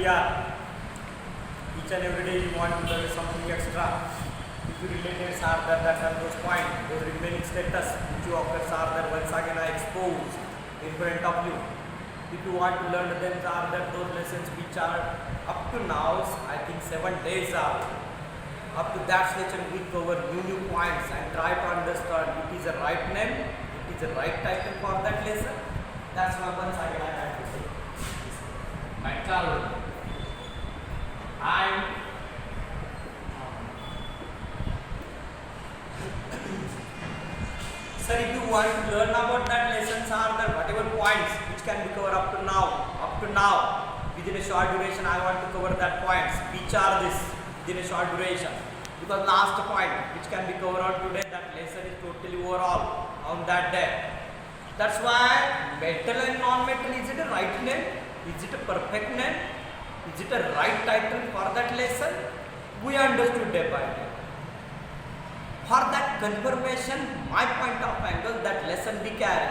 year. Each and every day you want to learn something extra. If you related are there, that are those points, those remaining status which you occurs are there once again are exposed in front of you. If you want to learn them are there those lessons which are up to now, I think 7 days are. Up to that session we cover new points and try to understand it is a right name, it is a right title for that lesson. That's why once again I have to say. Metal and sir, if you want to learn about that lessons are there whatever points which can be covered up to now within a short duration I want to cover that points which are this within a short duration, because last point which can be covered on today, that lesson is totally overall on that day. That's why metal and non-metal, is it a right name? Is it a perfect name? Is it a right title for that lesson? We understood day by day. For that confirmation, my point of angle, that lesson we carry.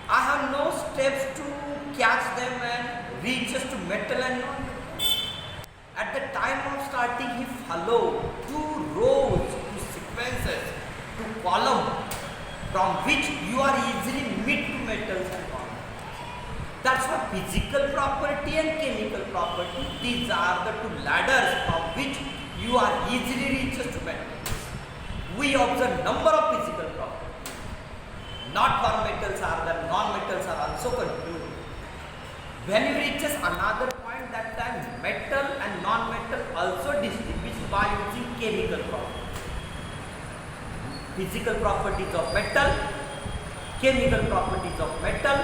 I have no steps to catch them and reach us to metal and non-metal. At the time of starting, he followed 2 rows, 2 sequences, 2 columns from which you are easily meet to metals and non-metals. That's why physical property and chemical property, these are the 2 ladders from which you are easily reaches to metals. We observe number of physical properties. Not for metals are there, non-metals are also concluded. When you reaches another point, that time metal and non-metal also distinguished by using chemical properties. Physical properties of metal, chemical properties of metal,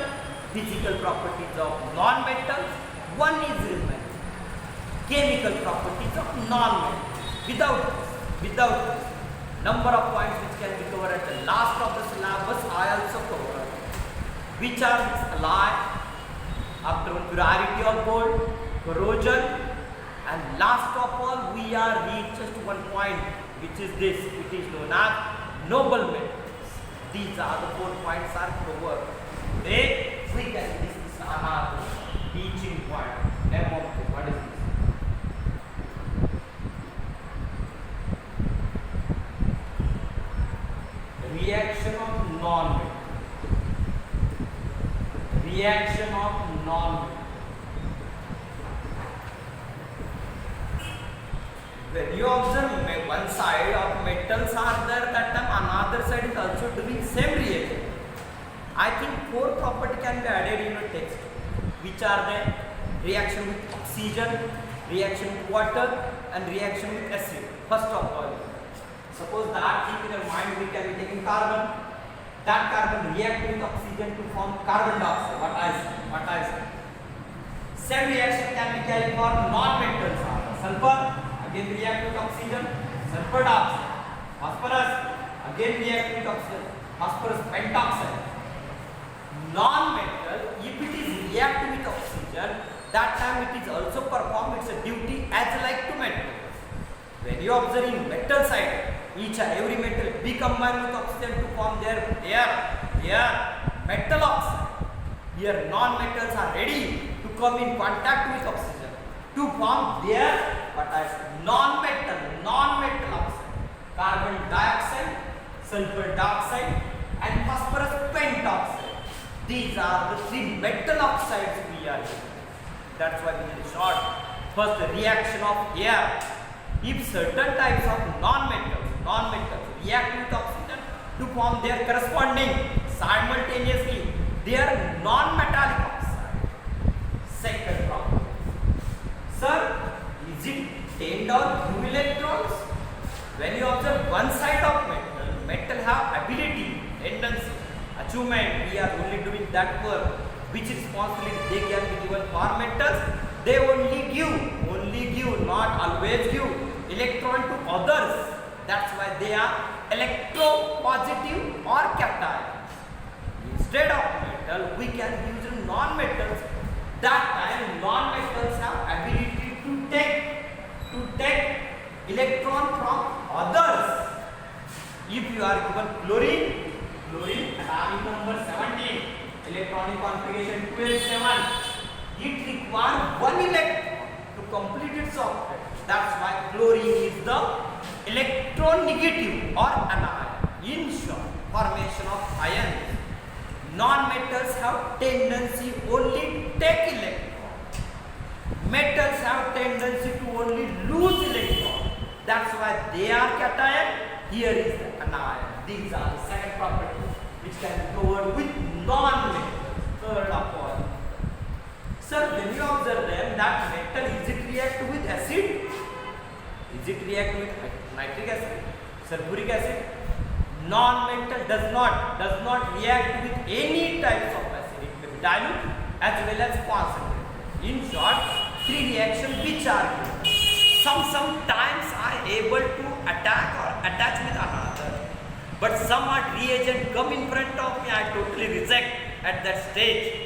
physical properties of non-metals, one is remaining. Chemical properties of non-metal. Without this, number of points which can be covered at the last of the syllabus I also cover, which are alloy, after purity of gold, corrosion, and last of all we are reached just one point, which is this, it is known as noble metals. These are the 4 points are covered. Today we can discuss another teaching point. Name of it, what is this? Reaction of non-metal. Reaction of non-metal. When you observe one side of metals are there, that time another side is also doing same reaction. I think 4 property can be added in your text, which are the reaction with oxygen, reaction with water, and reaction with acid. First of all, suppose that thing in your mind we can be taking carbon. That carbon react with oxygen to form carbon dioxide. What I say. Same reaction can be carried for non-metals. Sulfur again react with oxygen, sulfur dioxide. Phosphorus again react with oxygen, phosphorus pentoxide. Non-metal, if it is react with oxygen, that time it is also perform its duty as like to metals. When you observe in metal side, each and every metal be combined with oxygen to form their metal oxide. Here non-metals are ready to come in contact with oxygen to form their non-metal oxide. Carbon dioxide, sulfur dioxide, and phosphorus pentoxide. These are the 3 metal oxides we are using. That's why we did short. First, the reaction of air. If certain types of non-metals react with oxygen to form their corresponding simultaneously their non-metallic oxide. Second problem. Sir, is it 10 or 2 electrons? When you observe one side of metal have ability, tendency, achievement, we are only doing that work. Which responsibility they can be given for metals? They only give, not always give electron to others. That's why they are electropositive or cations. Instead of metal, we can use non-metals. That time non-metals have ability to take electron from others. If you are given chlorine atomic number 17, electronic configuration 2s7. it requires one electron to complete its orbit. That's why chlorine is the electronegative or anion. In short, formation of ions. Non-metals have tendency only take electron. Metals have tendency to only lose electron. That's why they are cation. Here is the anion. These are the second property which can be covered with non-metals. Third of all. Sir, when you observe them, that metal, is it react with acid? Is it react with nitric acid, sulfuric acid? Non-metal does not react with any types of acid. It may be dilute as well as concentrated. In short, three reactions which are given. Sometimes are able to attach with another, but some are reagent come in front of me, I totally reject at that stage.